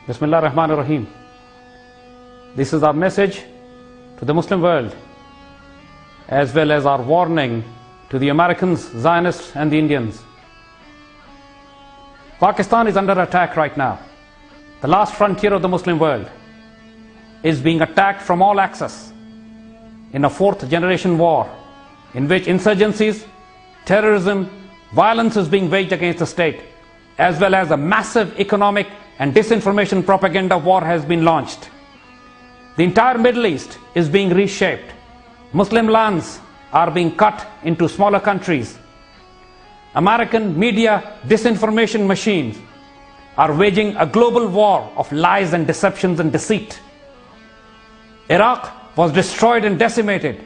Bismillah ar-Rahman ar-Rahim. This is our message to the Muslim world, as well as our warning to the Americans, Zionists and the Indians. Pakistan is under attack right now. The last frontier of the Muslim world is being attacked from all axes in a fourth generation war in which insurgencies, terrorism, violence is being waged against the state, as well as a massive economic and disinformation propaganda war has been launched. The entire Middle East is being reshaped. Muslim lands are being cut into smaller countries. American media disinformation machines are waging a global war of lies and deceptions and deceit. Iraq was destroyed and decimated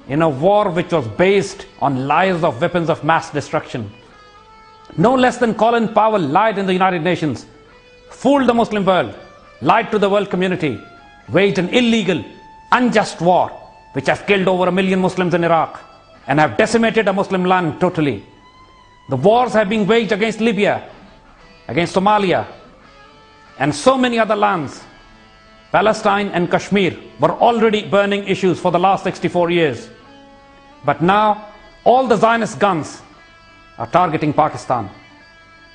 in a war which was based on lies of weapons of mass destruction. No less than Colin Powell lied in the United Nations, fooled the Muslim world, lied to the world community, waged an illegal, unjust war which have killed over 1 million Muslims in Iraq and have decimated a Muslim land totally. The wars have been waged against Libya, against Somalia, and so many other lands. Palestine and Kashmir were already burning issues for the last 64 years. But now, all the Zionist guns are targeting Pakistan.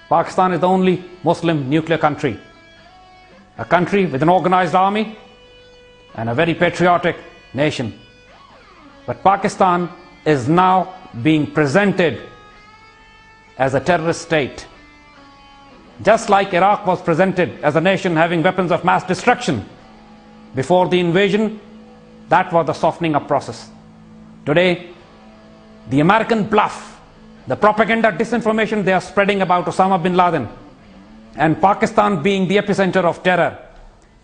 Pakistan is the only Muslim nuclear country. A country with an organized army and a very patriotic nation. But Pakistan is now being presented as a terrorist state. Just like Iraq was presented as a nation having weapons of mass destruction before the invasion, that was the softening up process. Today, the American bluff, the propaganda disinformation they are spreading about Osama bin Laden and Pakistan being the epicenter of terror,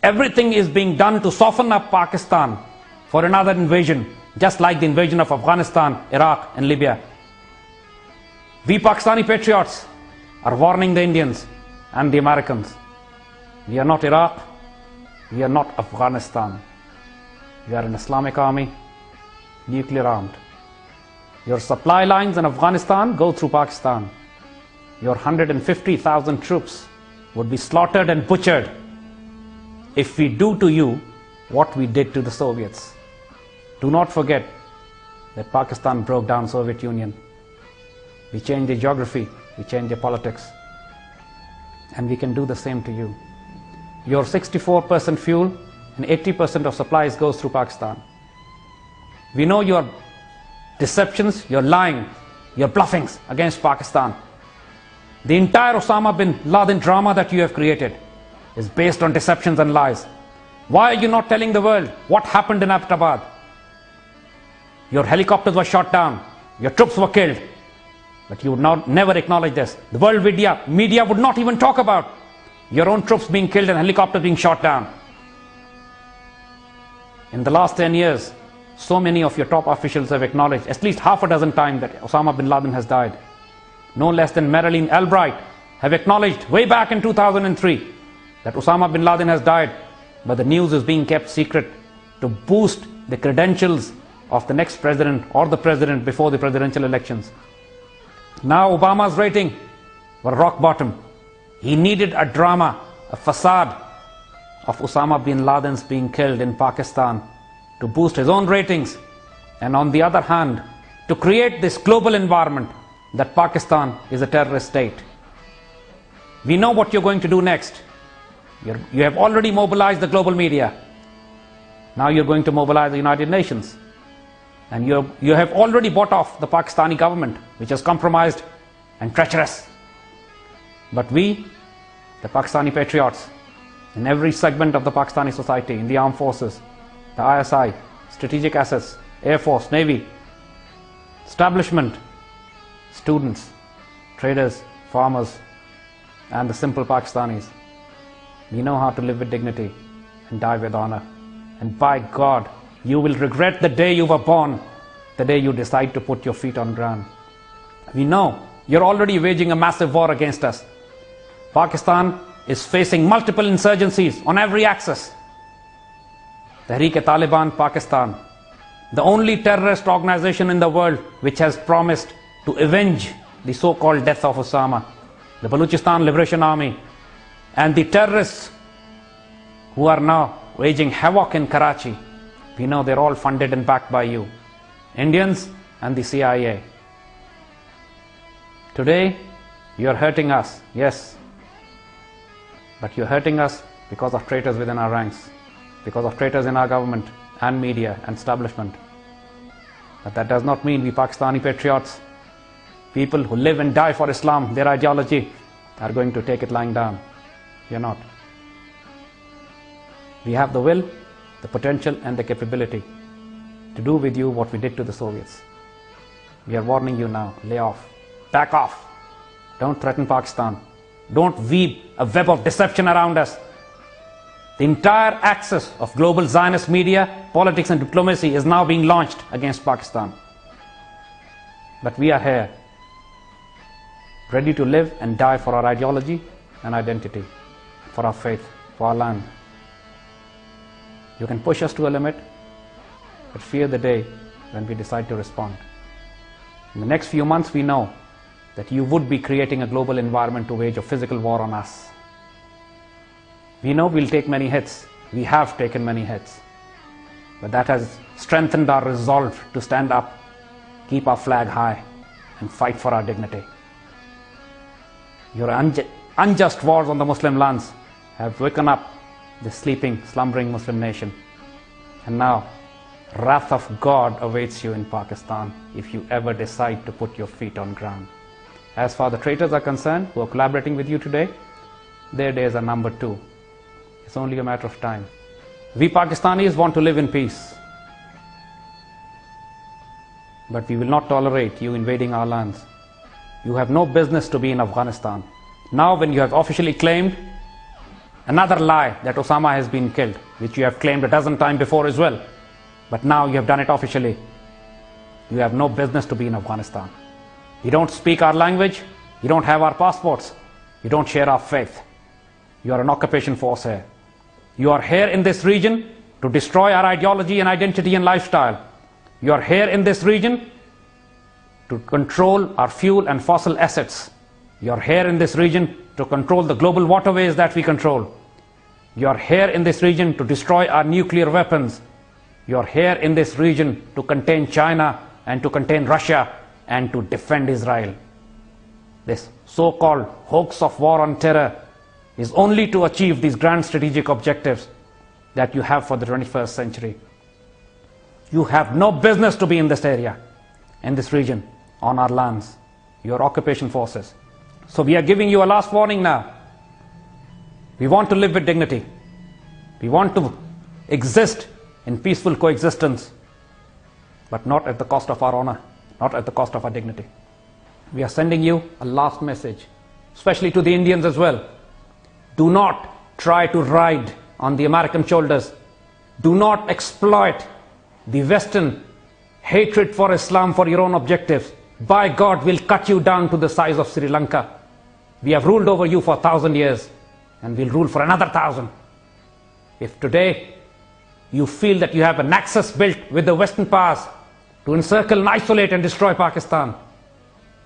everything is being done to soften up Pakistan for another invasion, just like the invasion of Afghanistan, Iraq and Libya. We Pakistani patriots are warning the Indians and the Americans. We are not Iraq, we are not Afghanistan. We are an Islamic army, nuclear armed. Your supply lines in Afghanistan go through Pakistan. Your 150,000 troops would be slaughtered and butchered if we do to you what we did to the Soviets. Do not forget that Pakistan broke down Soviet Union. We changed the geography, we changed the politics. And we can do the same to you. Your 64% fuel and 80% of supplies goes through Pakistan. We know your deceptions, your lying, your bluffings against Pakistan. The entire Osama bin Laden drama that you have created is based on deceptions and lies. Why are you not telling the world what happened in Abbottabad? Your helicopters were shot down, your troops were killed, but you would never acknowledge this. The world media would not even talk about your own troops being killed and helicopters being shot down. In the last 10 years, so many of your top officials have acknowledged at least half a dozen times that Osama bin Laden has died. No less than Marilyn Albright have acknowledged way back in 2003 that Osama bin Laden has died, but the news is being kept secret to boost the credentials of the next president or the president before the presidential elections. Now Obama's rating were rock bottom. He needed a drama, a facade of Osama bin Laden's being killed in Pakistan to boost his own ratings, and on the other hand, to create this global environment that Pakistan is a terrorist state. We know what you're going to do next. You have already mobilized the global media. Now you're going to mobilize the United Nations. And you have already bought off the Pakistani government, which is compromised and treacherous. But we, the Pakistani patriots, in every segment of the Pakistani society, in the armed forces, the ISI, strategic assets, Air Force, Navy, establishment, students, traders, farmers, and the simple Pakistanis, we know how to live with dignity and die with honor. And by God, you will regret the day you were born, the day you decide to put your feet on ground. We know you're already waging a massive war against us. Pakistan is facing multiple insurgencies on every axis. Tehreek-e-Taliban Pakistan, the only terrorist organization in the world which has promised to avenge the so-called death of Osama, the Balochistan Liberation Army, and the terrorists who are now waging havoc in Karachi, we know they're all funded and backed by you, Indians and the CIA. Today, you're hurting us, yes, but you're hurting us because of traitors within our ranks, because of traitors in our government and media and establishment. But that does not mean we Pakistani patriots, people who live and die for Islam, their ideology, are going to take it lying down. You're not. We have the will, the potential and the capability to do with you what we did to the Soviets. We are warning you now, lay off, back off. Don't threaten Pakistan. Don't weave a web of deception around us. The entire axis of global Zionist media, politics and diplomacy is now being launched against Pakistan. But we are here, ready to live and die for our ideology and identity, for our faith, for our land. You can push us to a limit, but fear the day when we decide to respond. In the next few months, we know that you would be creating a global environment to wage a physical war on us. We know we'll take many hits. We have taken many hits. But that has strengthened our resolve to stand up, keep our flag high, and fight for our dignity. Your unjust wars on the Muslim lands have woken up the sleeping, slumbering Muslim nation. And now, wrath of God awaits you in Pakistan if you ever decide to put your feet on ground. As far as the traitors are concerned, who are collaborating with you today, their days are numbered too. It's only a matter of time. We Pakistanis want to live in peace. But we will not tolerate you invading our lands. You have no business to be in Afghanistan. Now when you have officially claimed another lie that Osama has been killed, which you have claimed a dozen times before as well, but now you have done it officially, you have no business to be in Afghanistan. You don't speak our language, you don't have our passports, you don't share our faith. You are an occupation force here. You are here in this region to destroy our ideology and identity and lifestyle. You are here in this region to control our fuel and fossil assets. You are here in this region to control the global waterways that we control. You are here in this region to destroy our nuclear weapons. You are here in this region to contain China and to contain Russia and to defend Israel. This so-called hoax of war on terror is only to achieve these grand strategic objectives that you have for the 21st century. You have no business to be in this area, in this region, on our lands. You are occupation forces. So we are giving you a last warning now. We want to live with dignity. We want to exist in peaceful coexistence, but not at the cost of our honor, not at the cost of our dignity. We are sending you a last message, especially to the Indians as well. Do not try to ride on the American shoulders. Do not exploit the Western hatred for Islam for your own objectives. By God, we'll cut you down to the size of Sri Lanka. We have ruled over you for 1,000 years, and we'll rule for another 1,000. If today you feel that you have a nexus built with the Western powers to encircle and isolate and destroy Pakistan,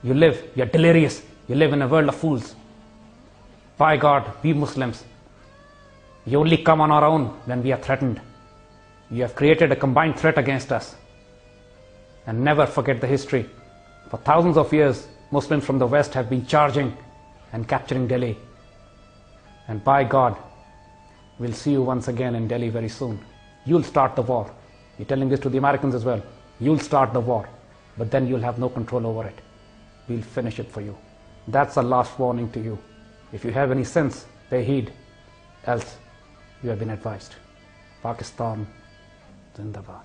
you're delirious. You live in a world of fools. By God, we Muslims, we only come on our own when we are threatened. You have created a combined threat against us. And never forget the history. For thousands of years, Muslims from the West have been charging and capturing Delhi. And by God, we'll see you once again in Delhi very soon. You'll start the war. You're telling this to the Americans as well. You'll start the war, but then you'll have no control over it. We'll finish it for you. That's a last warning to you. If you have any sense, pay heed. Else, you have been advised. Pakistan, Zindabad.